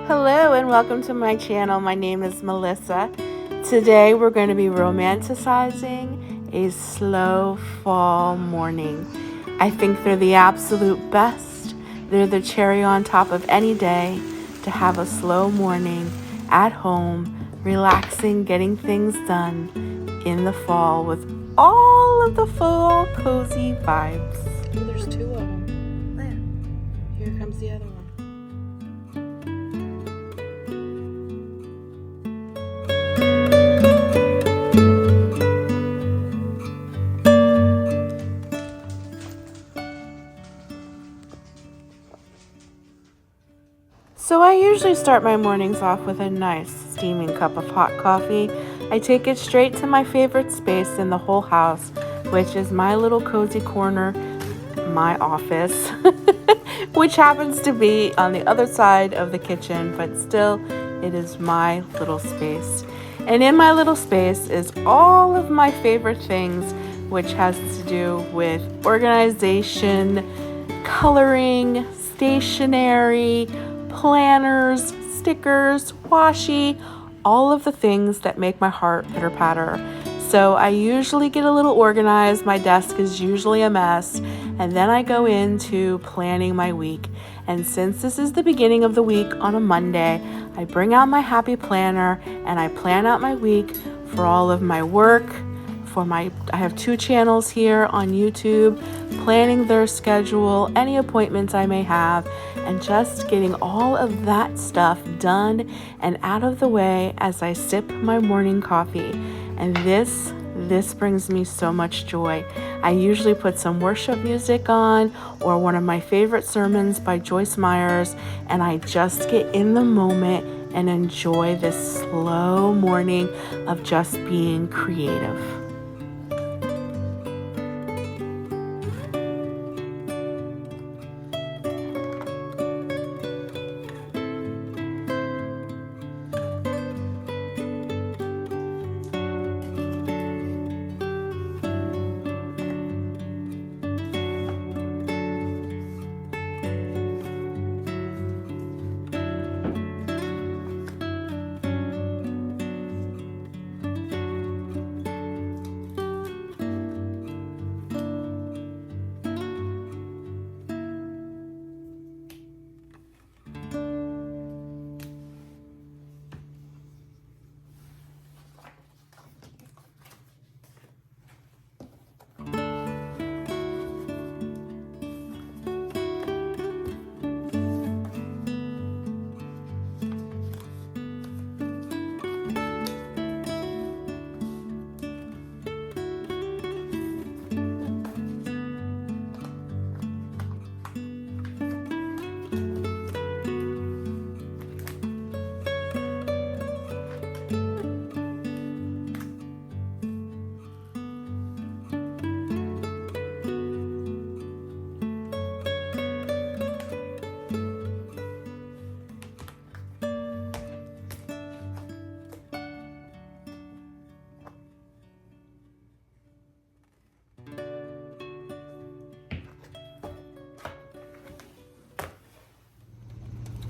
Hello and welcome to my channel. My name is Melissa. Today we're going to be romanticizing a slow fall morning. I think they're the absolute best. They're the cherry on top of any day to have a slow morning at home, relaxing, getting things done in the fall with all of the fall cozy vibes. Oh, there's two of them. There. Here comes the other one. So I usually start my mornings off with a nice steaming cup of hot coffee. I take it straight to my favorite space in the whole house, which is my little cozy corner, my office, which happens to be on the other side of the kitchen, but still it is my little space. And in my little space is all of my favorite things, which has to do with organization, coloring, stationery, planners, stickers, washi, all of the things that make my heart pitter patter. So I usually get a little organized. My desk is usually a mess. And then I go into planning my week. And since this is the beginning of the week on a Monday, I bring out my happy planner and I plan out my week for all of my work. I have 2 channels here on YouTube, planning their schedule, any appointments I may have, and just getting all of that stuff done and out of the way as I sip my morning coffee. And this brings me so much joy. I usually put some worship music on or one of my favorite sermons by Joyce Myers, and I just get in the moment and enjoy this slow morning of just being creative.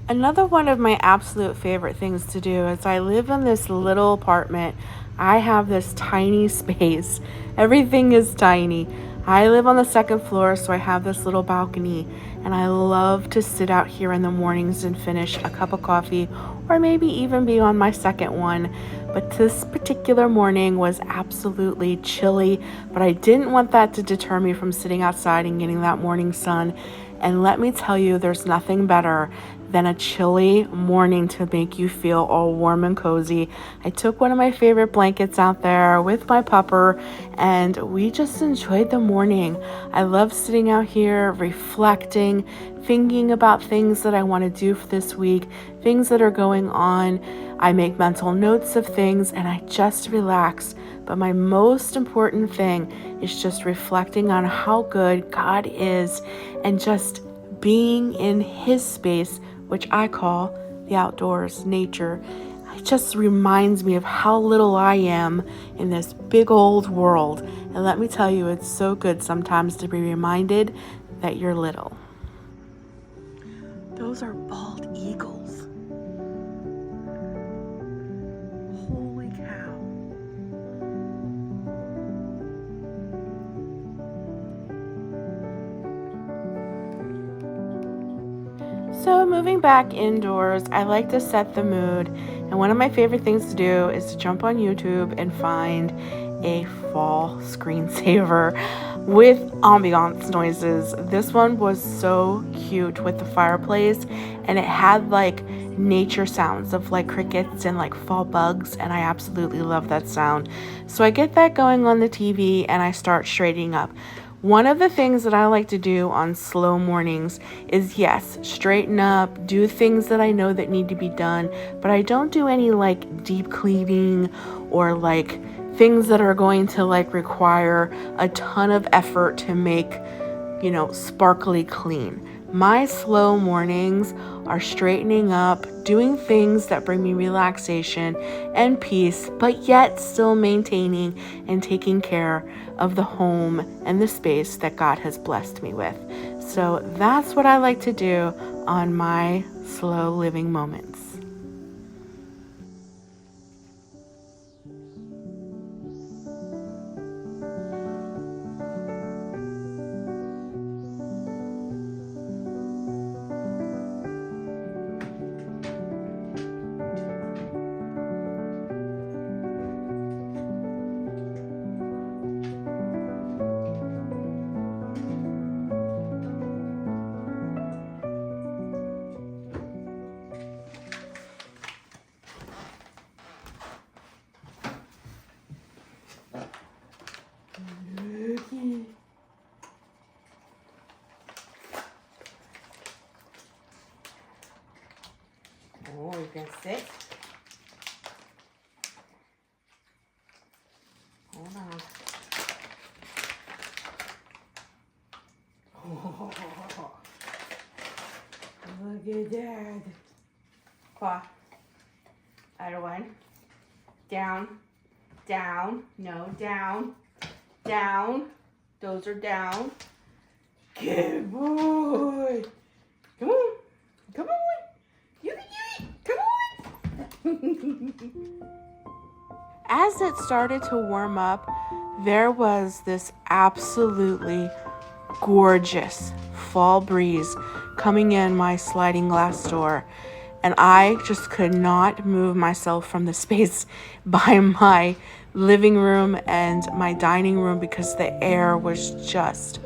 Another one of my absolute favorite things to do is I live in this little apartment. I have this tiny space. Everything is tiny. I live on the 2nd floor, so I have this little balcony, and I love to sit out here in the mornings and finish a cup of coffee, or maybe even be on my second one. But this particular morning was absolutely chilly, but I didn't want that to deter me from sitting outside and getting that morning sun. And let me tell you, there's nothing better than a chilly morning to make you feel all warm and cozy. I took one of my favorite blankets out there with my pupper, and we just enjoyed the morning. I love sitting out here, reflecting, thinking about things that I want to do for this week, things that are going on. I make mental notes of things, and I just relax. But my most important thing is just reflecting on how good God is and just being in His space, which I call the outdoors, nature. It just reminds me of how little I am in this big old world. And let me tell you, it's so good sometimes to be reminded that you're little. Those are bald eagles. So moving back indoors, I like to set the mood, and one of my favorite things to do is to jump on YouTube and find a fall screensaver with ambiance noises. This one was so cute with the fireplace, and it had like nature sounds of like crickets and like fall bugs, and I absolutely love that sound. So I get that going on the TV and I start straightening up. One of the things that I like to do on slow mornings is, yes, straighten up, do things that I know that need to be done, but I don't do any like deep cleaning or like things that are going to like require a ton of effort to make, sparkly clean. My slow mornings are straightening up, doing things that bring me relaxation and peace, but yet still maintaining and taking care of the home and the space that God has blessed me with. So that's what I like to do on my slow living moments. Oh, you can sit. Hold on. Oh, look at that. Claw. Other one. Down. Down. No, down. Down. Those are down. Good boy. Come on. Come on. You can do it. Come on. As it started to warm up, there was this absolutely gorgeous fall breeze coming in my sliding glass door, and I just could not move myself from the space by my living room and my dining room because the air was just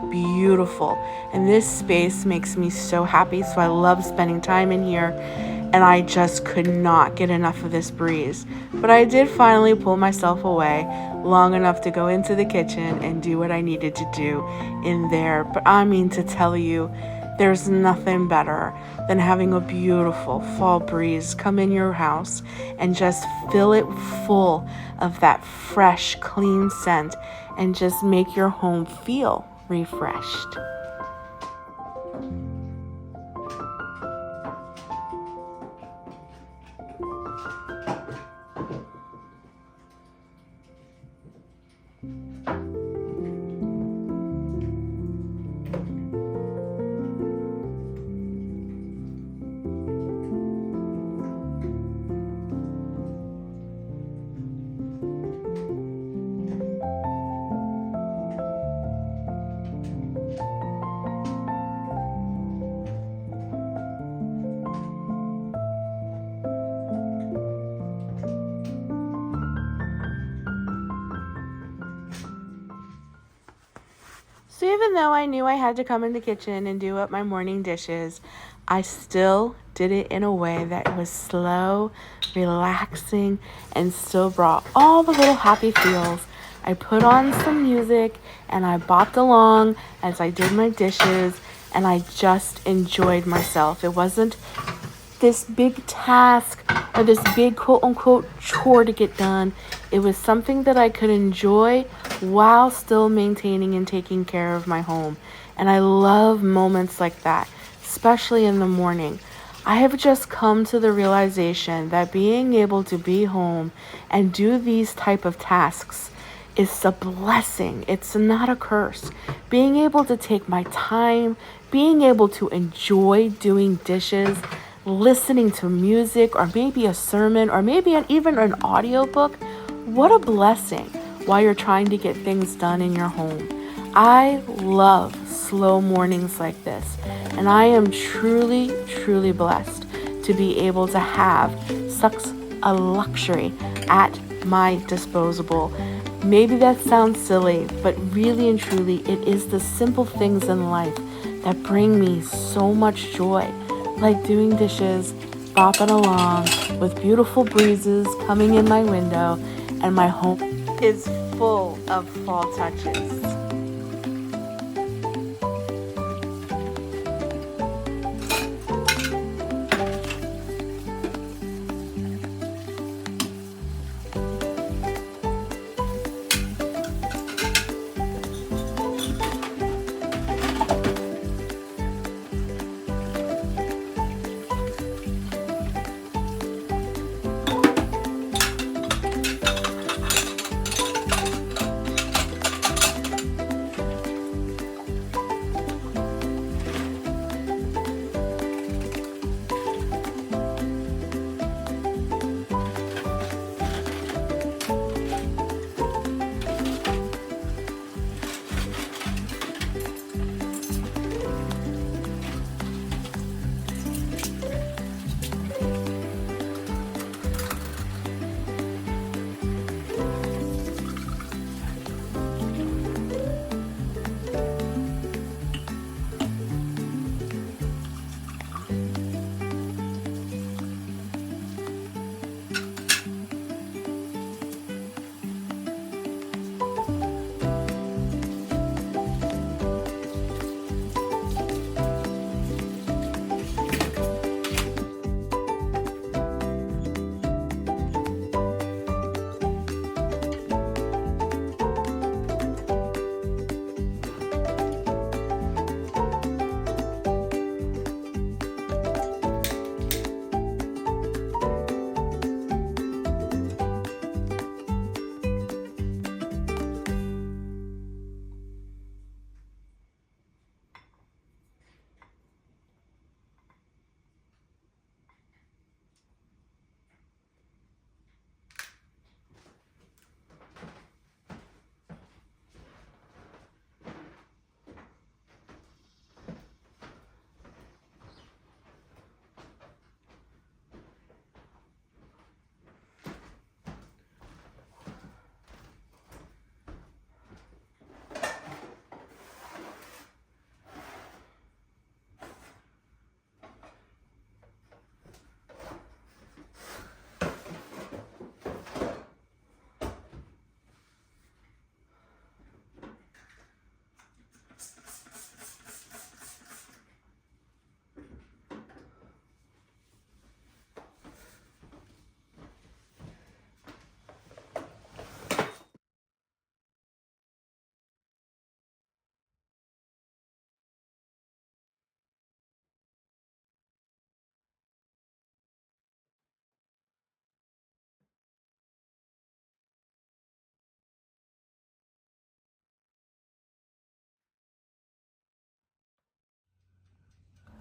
beautiful. And this space makes me so happy, so I love spending time in here, and I just could not get enough of this breeze. But I did finally pull myself away long enough to go into the kitchen and do what I needed to do in there. But I mean to tell you, there's nothing better than having a beautiful fall breeze come in your house and just fill it full of that fresh, clean scent and just make your home feel refreshed. So even though I knew I had to come in the kitchen and do up my morning dishes, I still did it in a way that was slow, relaxing, and still brought all the little happy feels. I put on some music and I bopped along as I did my dishes, and I just enjoyed myself. It wasn't this big task or this big quote unquote chore to get done. It was something that I could enjoy while still maintaining and taking care of my home. And I love moments like that, especially in the morning. I have just come to the realization that being able to be home and do these type of tasks is a blessing. It's not a curse. Being able to take my time, being able to enjoy doing dishes, listening to music, or maybe a sermon, or maybe even an audiobook. What a blessing while you're trying to get things done in your home. I love slow mornings like this, and I am truly, truly blessed to be able to have such a luxury at my disposal. Maybe that sounds silly, but really and truly, it is the simple things in life that bring me so much joy, like doing dishes, bopping along with beautiful breezes coming in my window, and my home is full of fall touches.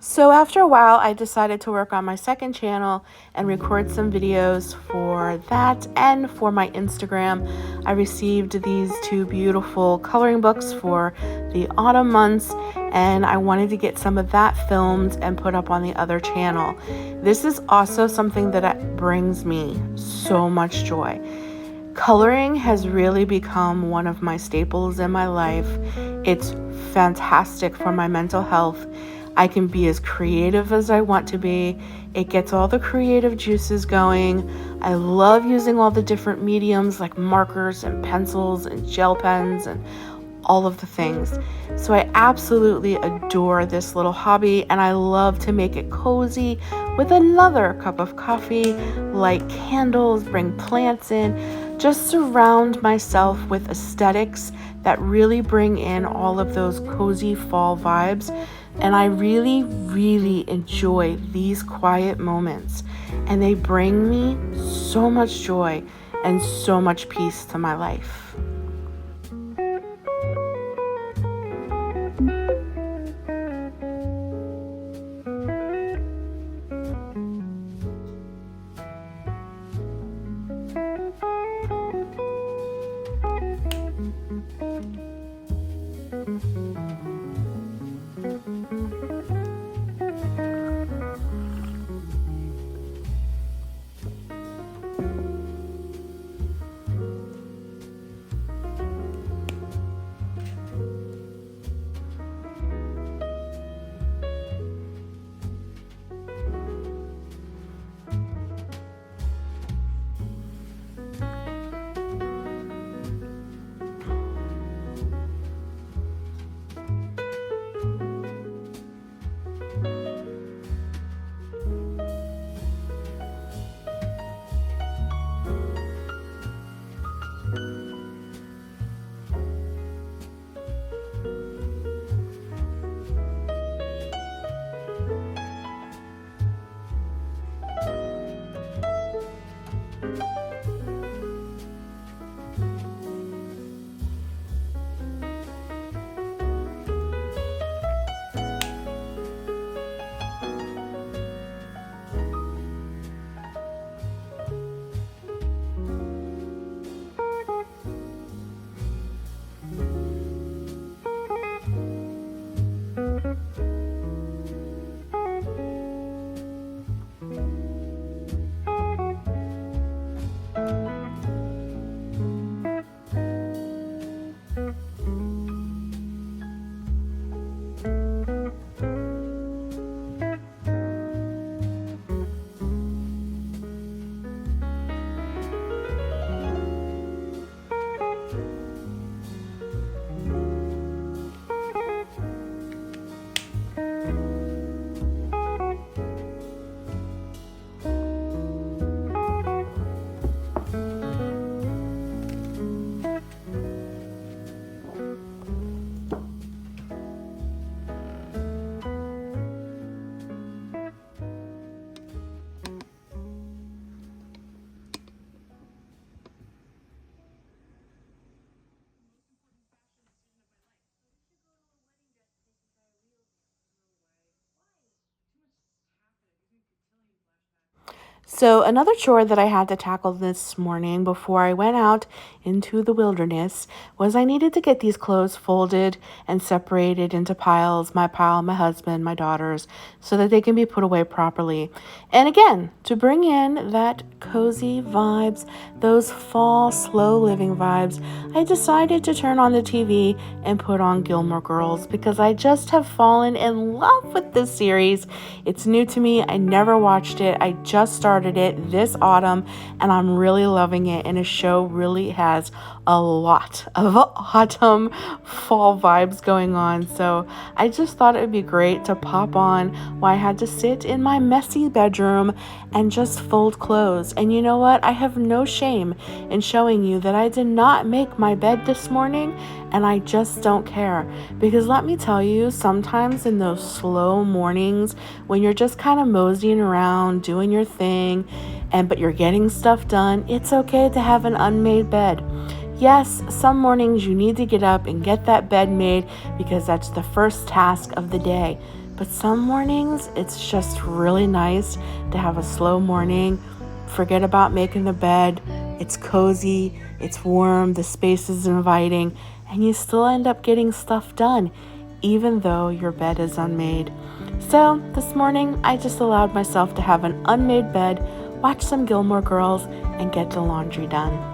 So after a while, I decided to work on my second channel and record some videos for that and for my Instagram. I received these two beautiful coloring books for the autumn months, and I wanted to get some of that filmed and put up on the other channel. This is also something that brings me so much joy. Coloring has really become one of my staples in my life. It's fantastic for my mental health. I can be as creative as I want to be. It gets all the creative juices going. I love using all the different mediums like markers and pencils and gel pens and all of the things. So I absolutely adore this little hobby, and I love to make it cozy with another cup of coffee, light candles, bring plants in, just surround myself with aesthetics that really bring in all of those cozy fall vibes. And I really, really enjoy these quiet moments, and they bring me so much joy and so much peace to my life. So, another chore that I had to tackle this morning before I went out into the wilderness was I needed to get these clothes folded and separated into piles, my pile, my husband, my daughters, so that they can be put away properly. And again, to bring in that cozy vibes, those fall slow living vibes, I decided to turn on the TV and put on Gilmore Girls because I just have fallen in love with this series. It's new to me. I never watched it. I just started it this autumn and I'm really loving it. And the show really has a lot of autumn fall vibes going on. So I just thought it would be great to pop on while I had to sit in my messy bedroom and just fold clothes. And you know what? I have no shame in showing you that I did not make my bed this morning and I just don't care. Because let me tell you, sometimes in those slow mornings when you're just kind of moseying around, doing your thing, but you're getting stuff done, it's okay to have an unmade bed. Yes, some mornings you need to get up and get that bed made because that's the first task of the day. But some mornings, it's just really nice to have a slow morning. Forget about making the bed. It's cozy, it's warm, the space is inviting, and you still end up getting stuff done, even though your bed is unmade. So this morning, I just allowed myself to have an unmade bed, watch some Gilmore Girls, and get the laundry done.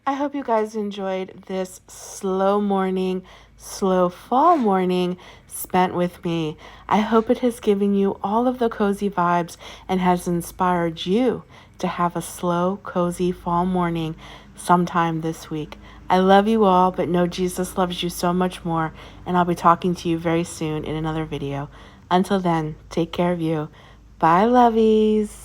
I hope you guys enjoyed this slow morning, slow fall morning spent with me. I hope it has given you all of the cozy vibes and has inspired you to have a slow, cozy fall morning sometime this week. I love you all, but know Jesus loves you so much more, and I'll be talking to you very soon in another video. Until then, take care of you. Bye, lovies.